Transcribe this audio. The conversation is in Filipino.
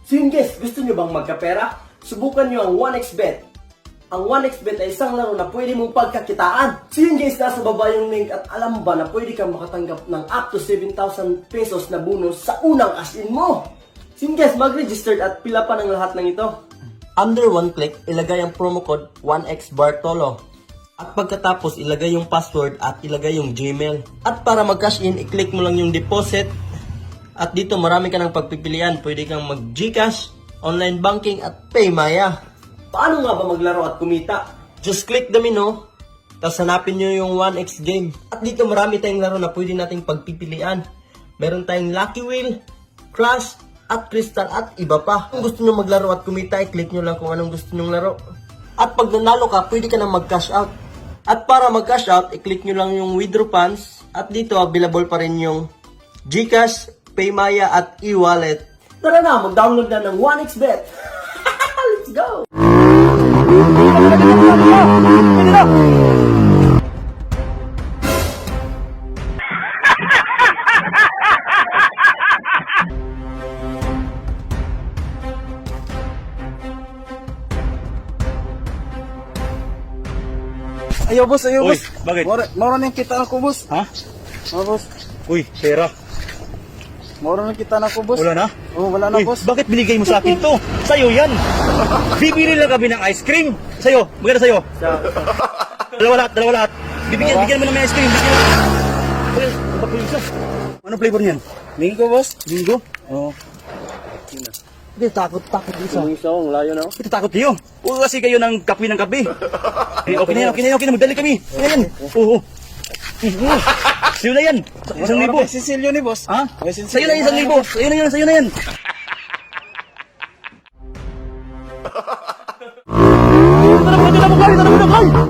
So yun guys, gusto nyo bang magkapera? Subukan nyo ang 1xBet. Ang 1xBet ay isang laro na pwede mong pagkakitaan. So yun guys, nasa baba yung link at alam mo ba na pwede kang makatanggap ng up to 7,000 pesos na bonus sa unang as-in mo. So yun guys, mag-register at pila pa ng lahat ng ito. Under one click, ilagay ang promo code 1xBartolo. At pagkatapos, ilagay yung password at ilagay yung Gmail. At para mag-cash in, i-click mo lang yung deposit. At dito marami ka ng pagpipilian. Pwede kang mag-Gcash, online banking at Paymaya. Paano nga ba maglaro at kumita? Just click the menu, tapos hanapin nyo yung 1x game. At dito marami tayong laro na pwede nating pagpipilian. Meron tayong Lucky Wheel, Crash, at Crystal at iba pa. Kung gusto nyo maglaro at kumita, i-click nyo lang kung anong gusto nyong laro. At pag nanalo ka, pwede ka nang mag-cash out. At para mag-cash out, i-click nyo lang yung withdraw funds. At dito available pa rin yung Gcash, Paymaya at e-wallet. Tara na, mag-download na ng 1xBet. Let's go! Ayaw boss, ayaw Uy, boss. bakit? Mora na yung kita ako boss. Ha? Boss. Uy, pera. Mora na kita na ako boss. Wala na? Oo, wala na Uy, boss. bakit binigay mo sa akin to? Sa'yo yan. Bibili lang kami ng ice cream. Sa'yo, maganda sa'yo. Dalawa lahat. Bigyan mo na may ice cream. Ano flavor niyan? Linggo boss. Linggo? Oo. Hindi, takot isa. Yung isa, ang layo na. Ito takot kayo. Oo, kasi kayo ng kape. Okay na yan. Magdali kami. Ano yan? Oo. Sa'yo na yan. 1,000. Sisilyo ni boss. Ha? May sisilyo Sa'yo na yan, 1,000. Sa'yo na yan. Tara mo,